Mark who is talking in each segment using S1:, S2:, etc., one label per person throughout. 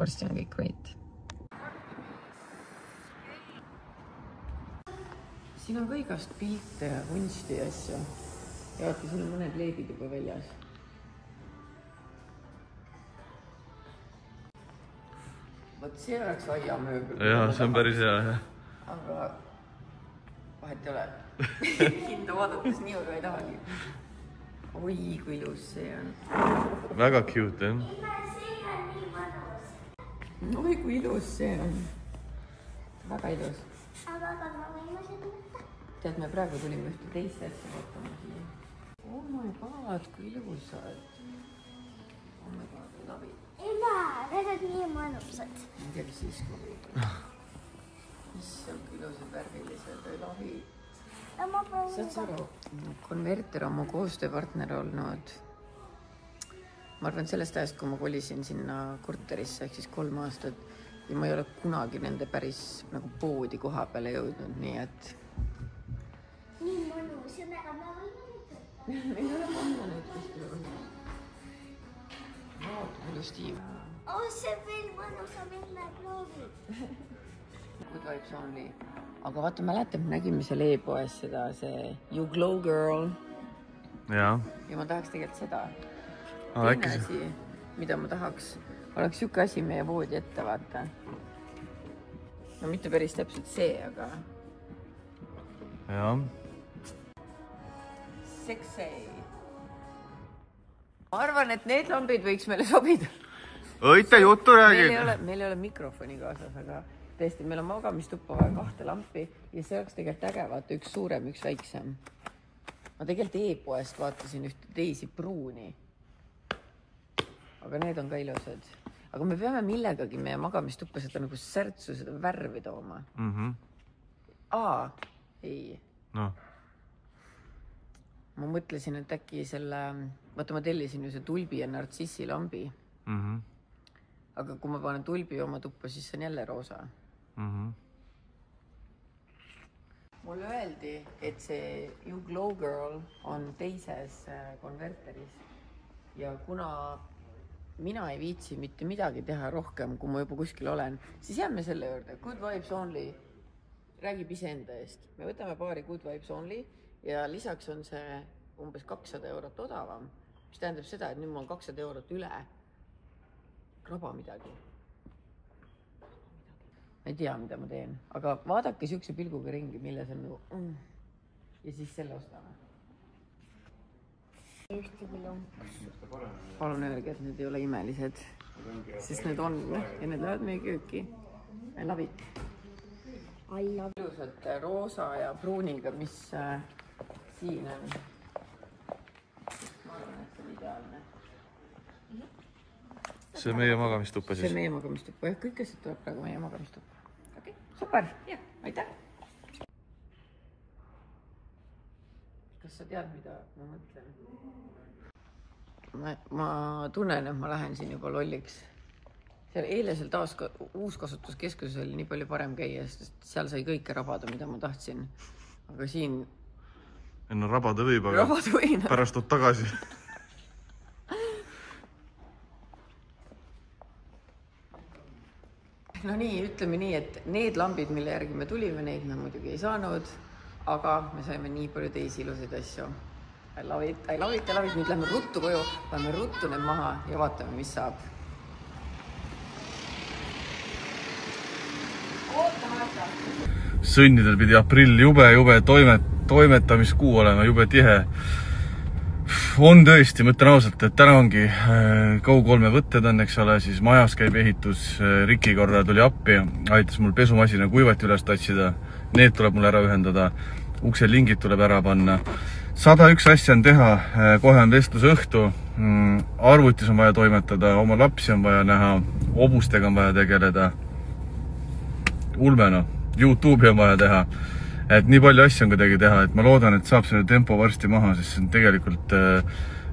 S1: varsti on kõik võit. Siin on ka igast pilte ja kunsti ja asju. Ja vaata, siin on mõned leebid juba väljas. Võt see oleks aiamööbel.
S2: Jaa, see on päris hea, jah.
S1: Aga vahet ei ole. Hinda vaadates nii aga ei tahagi. Oi, kui ilus see on.
S2: Väga cute, jah.
S1: Oi, kui ilus see on. Väga ilus. Tead, me praegu tulime ühte teist asja vaatama siia. Oh my god, kui ilusad. Oh my god, lavid.
S3: Ema, need on nii mõnusad.
S1: Ma ei tea, kes iskub. Issand, kui ilusad värvilised või lavid. Saad sa aru? Konverter on mu koostööpartner olnud. Ma arvan, sellest ajast, kui ma kolisin sinna korterisse, ehk siis 3 aastat, ja ma ei ole kunagi nende päris nagu poodi koha peale jõudnud, nii et...
S3: Nii mõnus, ja aga ma võin nüüd.
S1: Meil ei ole panna neid kuskil on. Vaata, palju Steve.
S3: Oh, see veel mõnusam enne proovid.
S1: Good vibes only. Aga vaata, mäletan, me nägime seal e-poes seda, see You Glow Girl.
S2: Jaa.
S1: Ja ma tahaks tegelikult seda.
S2: Teine
S1: asi, mida ma tahaks, oleks siuke asi meie voodi ette, vaata. No mitte päris täpselt see, aga...
S2: Jaa.
S1: Sexy. Ma arvan, et need lambid võiks meile sobida.
S2: Õite juttu räägid.
S1: Meil ei ole mikrofoni kaasas, aga tõesti, meil on magamistuppa vaja 2 lampi ja see oleks tegelikult äge, vaata, üks suurem, üks väiksem. Ma tegelikult e-poest vaatasin ühte teisi pruuni. Aga need on ka ilusad. Aga me peame millegagi meie magamistuppa seda nagu särtsu, seda värvi tooma. Ei.
S2: No.
S1: Ma mõtlesin, et äkki selle... Vaata, ma tellisin ju see tulbi ja nartsissi lambi. Aga kui ma panen tulbi oma tuppa, siis see on jälle roosa. Mulle öeldi, et see You Glow Girl on teises konverteris. Ja kuna mina ei viitsi mitte midagi teha rohkem, kui ma juba kuskil olen, siis jääme selle juurde. Good Vibes Only räägib iseenda eest. Me võtame paari Good Vibes Only ja lisaks on see umbes 200 eurot odavam, mis tähendab seda, et nüüd mul on 200 eurot üle. Kraba midagi. Ma ei tea, mida ma teen, aga vaadake siukse pilguga ringi, milles on nagu ja siis selle ostame. Palun öelge, et need ei ole imelised, sest need on ja need lähevad meie kööki. I love it. Ilusad roosa ja pruuniga, mis siin on. Ma arvan, et see on ideaalne.
S2: See meie magamistuppa siis?
S1: See meie magamistuppa. Ja kõik asjad tuleb praegu meie magamistuppa. Okei, super. Jah, aitäh. Kas sa tead, mida ma mõtlen? Ma tunnen, et ma lähen siin juba lolliks. Eilesel taas uuskasutuskeskuses oli nii palju parem käia, sest seal sai kõike rabada, mida ma tahtsin. Aga siin...
S2: No rabada võib, aga pärast oot tagasi. No nii, ütleme nii, et need lambid, mille järgi me tulime, neid me muidugi ei saanud, aga me saime nii palju teisi ilusaid asju. I love it. Nüüd lähme ruttu koju, paneme ruttu need maha ja vaatame, mis saab. Sõnnidel pidi aprill jube toimetamiskuu olema, jube tihe. On tõesti, mõtlen ausalt, et täna ongi Go3 võtted on, eks ole, siis majas käib ehitus, Riki korra tuli appi, aitas mul pesumasina kuivati üles tatsida, need tuleb mul ära ühendada, ukselingid tuleb ära panna. 101 asja on teha, kohe on vestlusõhtu, arvutis on vaja toimetada, oma lapsi on vaja näha, hobustega on vaja tegeleda. Ulmeno, YouTube'i on vaja teha. Et nii palju asju on kuidagi teha, et ma loodan, et saab selle tempo varsti maha, sest see on tegelikult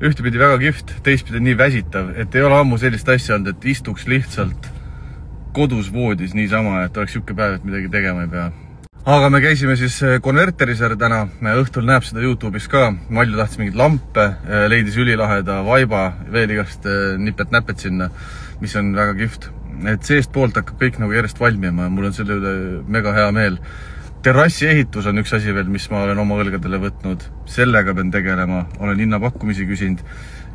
S2: ühtepidi väga kihvt, teistpidi nii väsitav, et ei ole ammu sellist asja olnud, et istuks lihtsalt kodus voodis niisama, et oleks siuke päev, et midagi tegema ei pea. Aga me käisime siis konverteris täna, õhtul näeb seda YouTube'is ka, Malju tahtis mingid lampe, leidis ülilaheda vaiba, veel igast nipet-näpet sinna. mis on väga kihvt. Et seest poolt hakkab kõik nagu järjest valmima ja mul on selle üle mega hea meel. Terrassi ehitus on üks asi veel, mis ma olen oma õlgadele võtnud. Sellega pean tegelema. Olen hinnapakkumisi küsinud.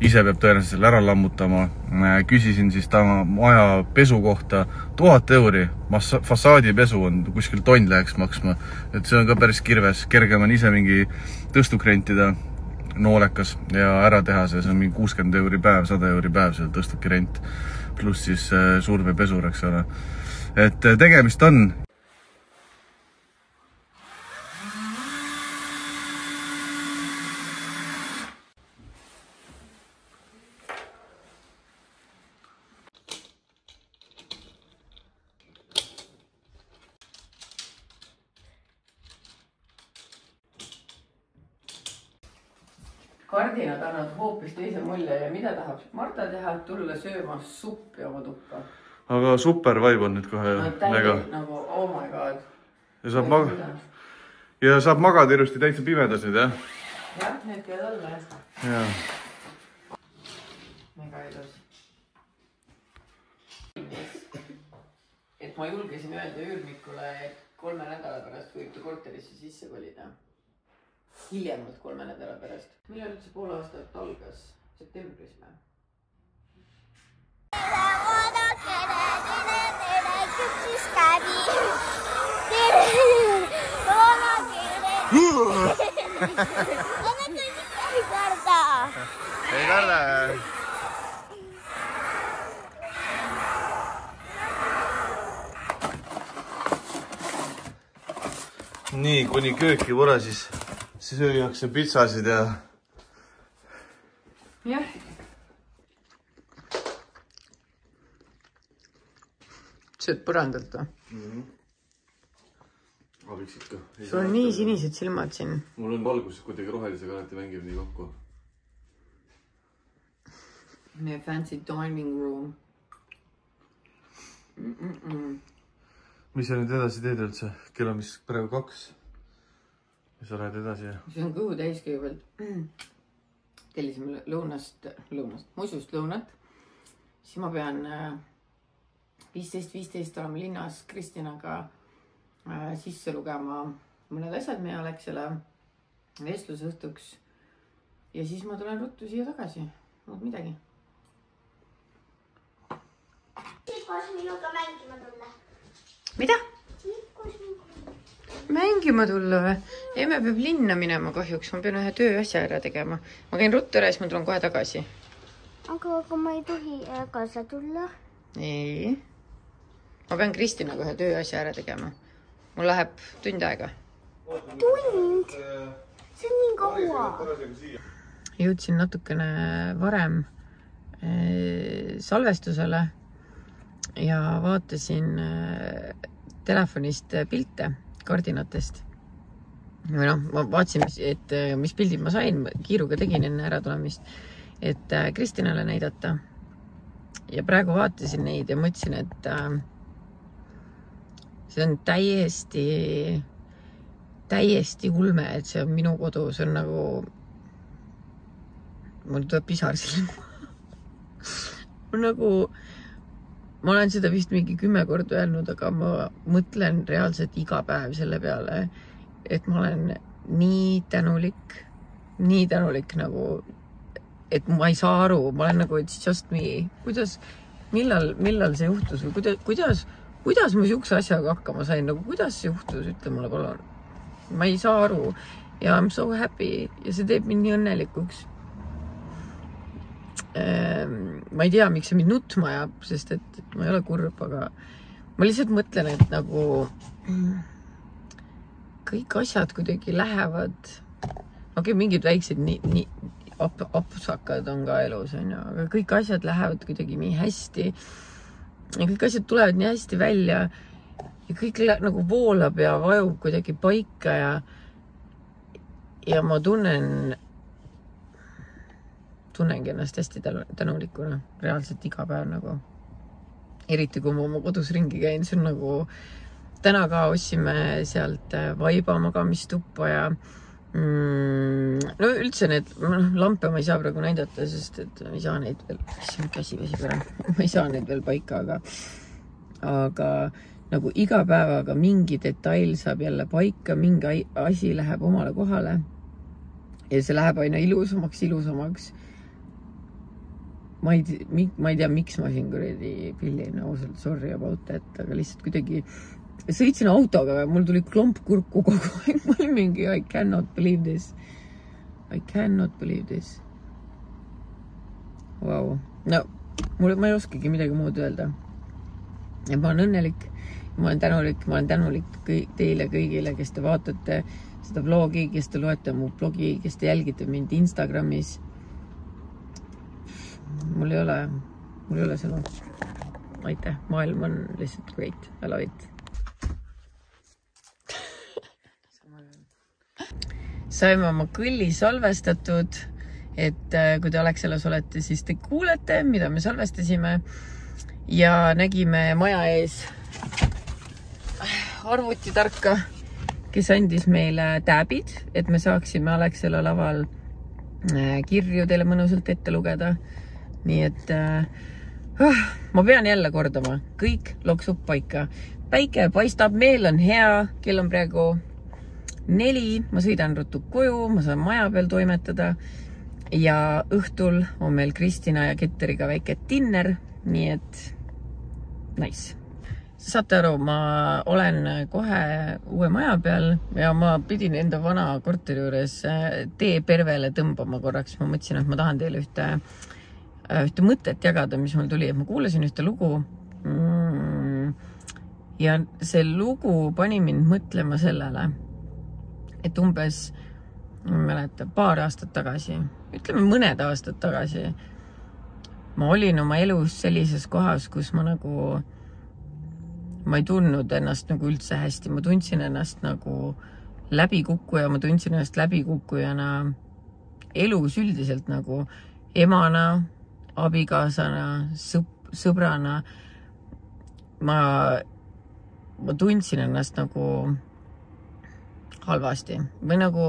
S2: Ise peab tõenäoliselt selle ära lammutama. Küsisin siis ta maja pesu kohta 1000 euri. Fassaadipesu on kuskil tonn läheks maksma. Et see on ka päris kirves. Kergem on ise mingi tõstuk rentida noolekas ja ära teha see. See on mingi 60 euri päev, 100 euri päev selle tõstuki rent. Pluss siis survepesur, eks ole. Et tegemist on.
S1: Kardinad annavad hoopis teise mulje ja mida tahab Marta teha, tulla sööma suppi oma tuppa.
S2: Aga super vibe on nüüd kohe.
S1: No täielikult nagu, oh my god.
S2: Ja saab magada ilusti täitsa pimedas nüüd, jah?
S1: Jah, need käid alla.
S2: Jaa.
S1: Mega ilus. Et ma julgesin öelda üürmikule, et 3 nädala pärast võib ta korterisse sisse kolida. Hiljemalt 3 nädala pärast. Millal üldse pool aastat algas? Septembris või?
S2: Ei karda. Nii, kuni kööki pole, siis süüakse pitsasid ja...
S1: Jah. Sööd põrandalt või?
S2: Abiks ikka.
S1: Sul on nii sinised silmad siin.
S2: Mul on valgus kuidagi rohelisega alati mängib nii kokku.
S1: Meie fancy dining room.
S2: Mis sa nüüd edasi teed üldse? Kell on mis praegu 2. Ja sa lähed edasi.
S1: See on kõhu täis kõigepealt. Tellisime musust lõunat. Siis ma pean 15 olema linnas Kristinaga sisse lugema mõned asjad meie Alexele vestlusõhtuks. Ja siis ma tulen ruttu siia tagasi. Muud midagi.
S3: Koos minuga mängima tulla.
S1: Mida?
S3: Koos minuga.
S1: Mängima tulla või? Emme peab linna minema kahjuks. Ma pean ühe tööasja ära tegema. Ma käin ruttu ära ja siis ma tulen kohe tagasi.
S3: Aga ma ei tohi kaasa tulla.
S1: Ei. Ma pean Kristinaga ühe tööasja ära tegema. Mul läheb tund aega.
S3: Tund? See on nii kaua.
S1: Jõudsin natukene varem salvestusele ja vaatasin telefonist pilte kardinatest. Või noh, ma vaatasin, et mis pildid ma sain, kiiruga tegin enne ära tulemist, et Kristinale näidata. Ja praegu vaatasin neid ja mõtlesin, et see on täiesti ulme, et see on minu kodu, see on nagu, mul tuleb pisar silma. Nagu, ma olen seda vist mingi 10 korda öelnud, aga ma mõtlen reaalselt iga päev selle peale, et ma olen nii tänulik nagu, et ma ei saa aru, ma olen nagu, it's just me. Millal see juhtus või kuidas ma siukse asjaga hakkama sain, nagu kuidas see juhtus, ütle mulle palun. Ma ei saa aru ja I'm so happy ja see teeb mind nii õnnelikuks. Ma ei tea, miks see mind nutma ajab, sest et ma ei ole kurb, aga ma lihtsalt mõtlen, et nagu kõik asjad kuidagi lähevad, mingid väiksed nii apsakad on ka elus, aga kõik asjad lähevad kuidagi nii hästi ja kõik asjad tulevad nii hästi välja ja kõik nagu voolab ja vajub kuidagi paika ja ma tunnengi ennast hästi tänulikuna, reaalselt iga päev nagu. Eriti kui ma oma kodus ringi käin, see on nagu, täna ka ostsime sealt Vaiba magamistuppa ja No üldse need lampe ma ei saa praegu näidata, sest et ma ei saa neid veel, käsi vesib ära, ma ei saa neid veel paika, aga nagu iga päevaga mingi detail saab jälle paika, mingi asi läheb omale kohale ja see läheb aina ilusamaks. Ma ei tea, miks ma siin kuradi pillin, ausalt, sorry about that, aga lihtsalt kuidagi sõitsin autoga, mul tuli klomp kurku kogu aeg, ma olin mingi I cannot believe this. Wow. No, ma ei oskagi midagi muud öelda. Ja ma olen õnnelik, ma olen tänulik teile kõigile, kes te vaatate seda vlogi, kes te loete mu blogi, kes te jälgite mind Instagramis. Mul ei ole sõnu. Aitäh, maailm on lihtsalt great, I love it. Saime oma kõlli salvestatud, et kui te Alexelas olete, siis te kuulete, mida me salvestasime ja nägime maja ees arvutitarka, kes andis meile tääbid, et me saaksime Alexela laval kirju teile mõnusalt ette lugeda. Nii et ma pean jälle kordama, kõik loksub paika. Päike paistab, meel on hea, kell on praegu 4, ma sõidan ruttu koju, ma saan maja peal toimetada ja õhtul on meil Kristina ja Ketteriga väike dinner, nii et nice. Saate aru, ma olen kohe uue maja peal ja ma pidin enda vana korteri juures tee pervele tõmbama korraks. Ma mõtlesin, et ma tahan teile ühte mõtet jagada, mis mul tuli, et ma kuulasin ühte lugu ja see lugu pani mind mõtlema sellele, et umbes, ma mäletan, paar aastat tagasi, ütleme mõned aastad tagasi, ma olin oma elus sellises kohas, kus ma ei tundnud ennast nagu üldse hästi, ma tundsin ennast nagu läbikukkuja, ma tundsin ennast läbikukkujana elus üldiselt nagu emana, abikaasana, sõbrana. Ma tundsin ennast nagu halvasti või nagu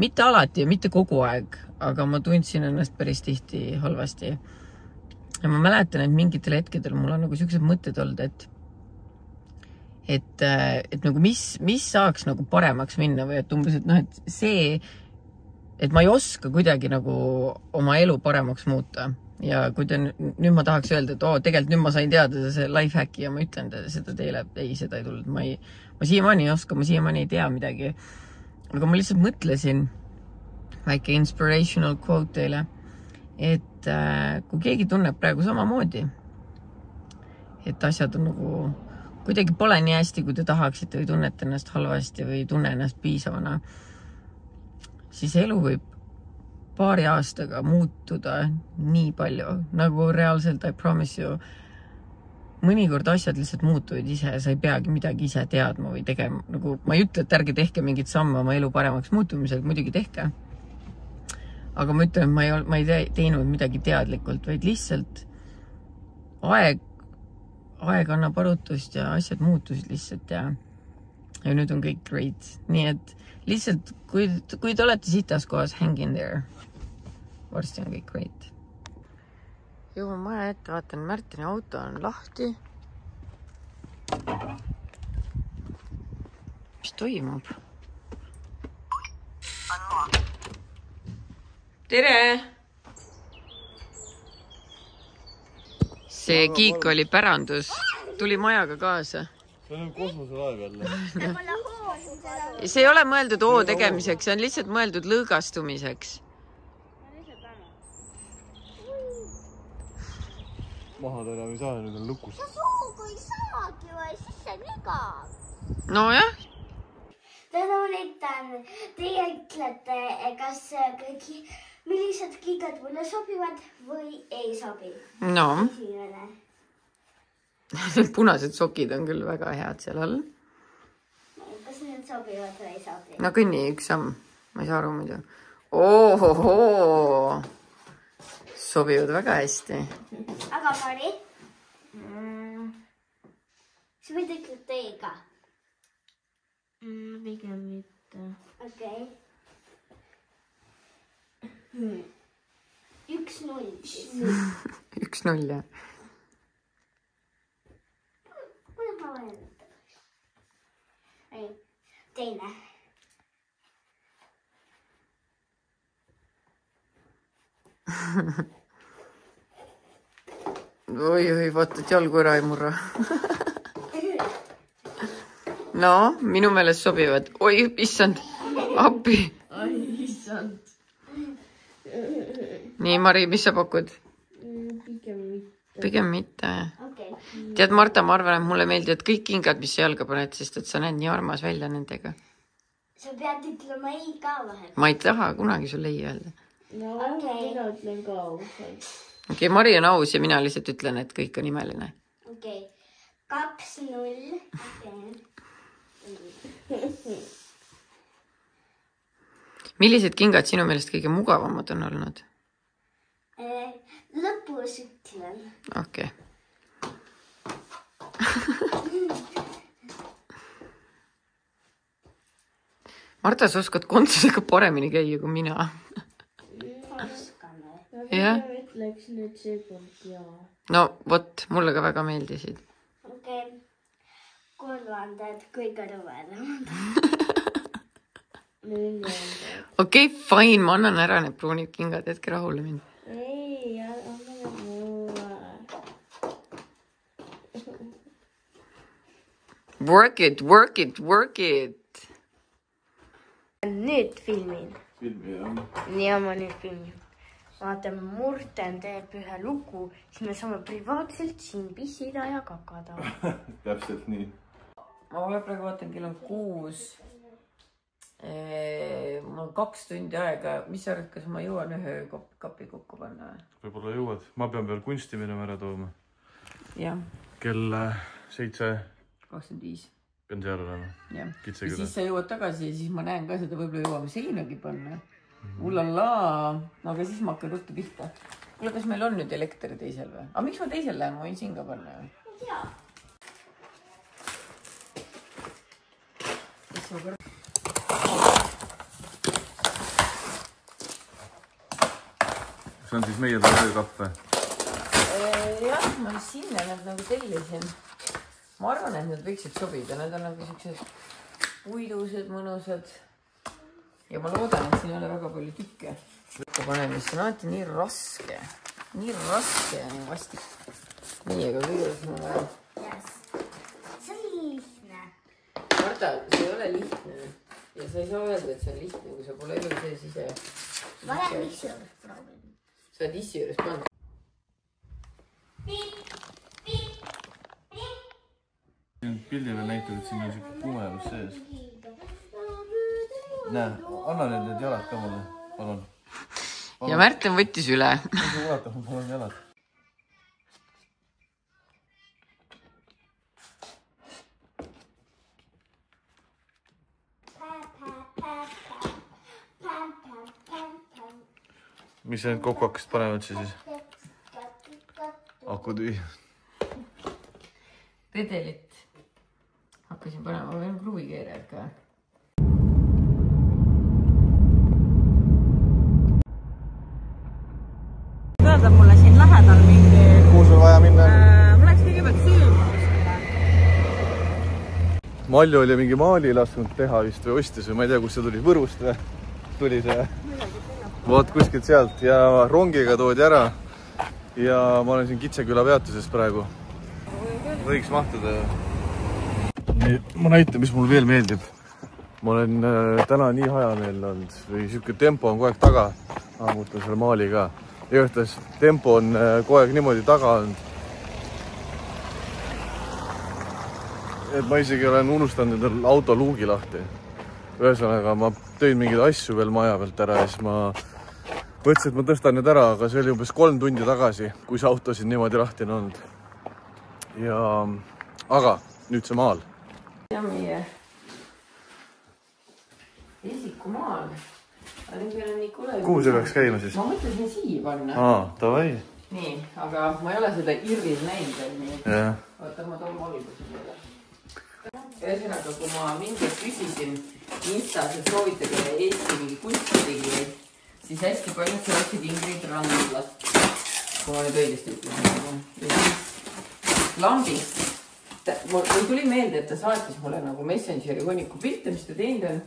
S1: mitte alati ja mitte kogu aeg, aga ma tundsin ennast päris tihti halvasti. Ja ma mäletan, et mingitel hetkedel mul on nagu sellised mõtted olnud, et nagu mis saaks nagu paremaks minna või et umbes, et see, et ma ei oska kuidagi nagu oma elu paremaks muuta. Ja kui nüüd ma tahaks öelda, et tegelikult nüüd ma sain teada see lifehacki ja ma ütlen seda teile, ei, seda ei tulnud. Ma siiamaani ei oska, ma siiamaani ei tea midagi. Aga ma lihtsalt mõtlesin, väike inspirational quote teile, et kui keegi tunneb praegu samamoodi, et asjad on nagu kuidagi pole nii hästi, kui te tahaksite või tunnete ennast halvasti või tunne ennast piisavana, siis elu võib paari aastaga muutuda nii palju, nagu reaalselt, I promise you, mõnikord asjad lihtsalt muutuvad ise ja sa ei peagi midagi ise teadma või tegema. Nagu, ma ei ütle, et ärge tehke mingit samme oma elu paremaks muutumisel, muidugi tehke. Aga ma ütlen, et ma ei teinud midagi teadlikult, vaid lihtsalt aeg annab arutust ja asjad muutusid lihtsalt ja nüüd on kõik great. Nii et lihtsalt, kui te olete sitas kohas, hang in there. Varsti on kõik great. Jõuan maja ette, vaatan, Märtini auto on lahti. Mis toimub? Tere! See kiik oli pärandus. Tuli majaga kaasa.
S2: See on kosmoselaev jälle.
S1: See ei ole mõeldud oo tegemiseks, see on lihtsalt mõeldud lõõgastumiseks.
S2: Maha ta enam ei saa, nüüd on lukus.
S3: Sa suugu ei saagi või, siis see nigav.
S1: No jah.
S3: Täna näitan, teie ütlete, kas millised kiigad mulle sobivad või ei sobi.
S1: No. Need punased sokid on küll väga head seal all.
S3: Kas need sobivad või ei sobi?
S1: No kõnni üks samm. Ma ei saa aru muidu. Ohohoo! Sobivad väga hästi.
S3: Aga Mari? Sa võid ütled teiega?
S4: Pigem mitte.
S3: Okei. 1-0.
S1: 1-0, jah.
S3: Kuidas ma vajan? Ei, teine.
S1: Oi, vaata, et jalgu ära ei murra. No, minu meelest sobivad. Oi, issand, appi.
S4: Ai, issand.
S1: Nii, Mari, mis sa pakud?
S4: Pigem mitte.
S1: Pigem mitte.
S3: Okei.
S1: Tead, Marta, ma arvan, et mulle meeldivad kõik kingad, mis sa jalga paned, sest et sa näed nii armas välja nendega.
S3: Sa pead ütlema ei ka vahel.
S1: Ma ei taha kunagi sulle ei öelda.
S4: No, mina ütlen ka ausalt.
S1: Okei, Mari on aus ja mina lihtsalt ütlen, et kõik on imeline.
S3: Okei. 2-0.
S1: Millised kingad sinu meelest kõige mugavamad on olnud?
S3: Lõpus ütlen.
S1: Okei. Marta, sa oskad kontsusega paremini käia kui mina.
S3: Oskame.
S1: Jah.
S4: Ma ütleks nüüd seekord jaa.
S1: No, vot, mulle ka väga meeldisid.
S3: Okei. Kolmandad kõige rõvedamad.
S1: Okei, fine, ma annan ära need pruunid kingad, hetke rahule mind.
S4: Ei, anna mulle.
S1: Work it, work it, work it.
S4: Nüüd filmin.
S2: Filmi, jah.
S4: Ja ma nüüd filmin. Vaata, Murten teeb ühe lugu, siis me saame privaatselt siin pissida ja kakada.
S2: Täpselt nii.
S1: Ma praegu vaatan, kell on 6. Mul on 2 tundi aega. Mis sa arvad, kas ma jõuan ühe kapi kokku panna?
S2: Võib-olla jõuad. Ma pean veel kunsti minema ära tooma.
S1: Jah.
S2: Kell
S1: 7:25.
S2: Pean seal olema.
S1: Ja
S2: Kitseküla.
S1: siis sa jõuad tagasi ja siis ma näen ka seda, võib-olla jõuame seinagi panna. Ullala. No aga siis ma hakkan ruttu pihta. Kuule, kas meil on nüüd elekter teisel või? Aga miks ma teisel lähen? Ma võin siin ka panna ju.
S3: Jaa.
S2: See on siis meie töökapp või?
S1: Jah, ma sinna nad nagu tellisin. Ma arvan, et need võiksid sobida. Need on nagu sellised puidused, mõnusad. Ja ma loodan, et siin ei ole väga palju tükke. Panemist on alati nii raske. Nii raske ja nii vastik. Nii, aga kõigepealt ma vajan.
S3: Yes. See on lihtne.
S1: Marta, see ei ole lihtne. Ja sa ei saa öelda, et see on lihtne, kui sa pole elu sees ise.
S3: Ma olen issi juures proovin.
S1: Sa oled issi juures pannud.
S2: Pildile näitab, et siin on siuke kumelus sees. Näe, anna need jalad ka mulle, palun.
S1: Ja Märten võttis üle.
S2: Sa ulata, ma palun jalad. Mis sa nüüd kokku hakkasid panema üldse siis? Akutüü.
S1: Redelit hakkasin panema, ma võin kruvikeerajad ka. Öelda mulle siin lähedal mingi...
S2: Kuhu sul vaja minna?
S1: Ma läks kõigepealt sööma.
S2: Malju oli mingi maali lasknud teha vist või ostis või ma ei tea, kus see tuli, Võrust või? Tuli see? Vaat kuskilt sealt ja rongiga toodi ära ja ma olen siin Kitseküla peatuses praegu. Võiks mahtuda. Ma näitan, mis mul veel meeldib. Ma olen täna nii hajameel olnud või siuke tempo on kogu aeg taga. Muutan selle maali ka. Igatahes tempo on kogu aeg niimoodi taga olnud. Et ma isegi olen unustanud endal auto luugi lahti. Ühesõnaga, ma tõin mingeid asju veel maja pealt ära ja siis ma mõtlesin, et ma tõstan need ära, aga see oli umbes 3 tundi tagasi, kui see auto siin niimoodi lahti on olnud. Ja, aga nüüd see maal.
S1: Ja meie esikumaal.
S2: Kuhu see peaks käima siis?
S1: Ma mõtlesin siia panna.
S2: Davai.
S1: Nii, aga ma ei ole seda irvis näinud veel nii. Oota, ma toon valguse peale. Ühesõnaga, kui ma mingi küsisin Instas, et soovitage Eesti mingi kunstitegijad, siis hästi paljud sööksid Ingrid Randlat, kui ma nüüd õigesti ütlen. Ja siis lambist, mul tuli meelde, et ta saatis mulle nagu Messengeri hunniku pilte, mis ta teinud on.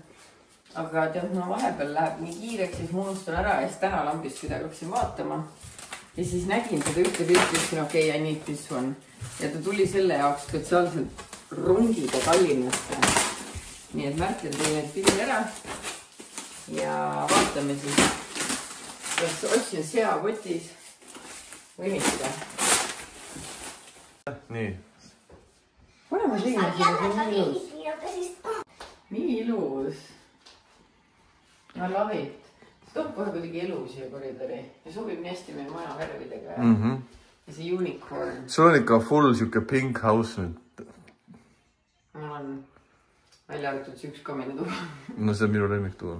S1: Aga tead, no vahepeal läheb nii kiireks, siis ma unustan ära ja siis täna lambist kuidagi hakkasin vaatama. Ja siis nägin seda ühte pilti, ütlesin, okei, I need this one. Ja ta tuli selle jaoks spetsiaalselt rongiga Tallinnasse. Nii et märklen teile pildi ära. Ja vaatame siis, kas otsin seakotis või mitte.
S2: Nii.
S1: Paneme siia, see on nii ilus. Nii ilus. Ma love it. See toob kohe kuidagi elu siia koridori ja sobib nii hästi meie maja värvidega. Ja see unicorn.
S2: Sul on ikka full siuke pink house nüüd.
S1: Mul on välja arvatud see üks kamine tuba.
S2: No see on minu lemmik tuba.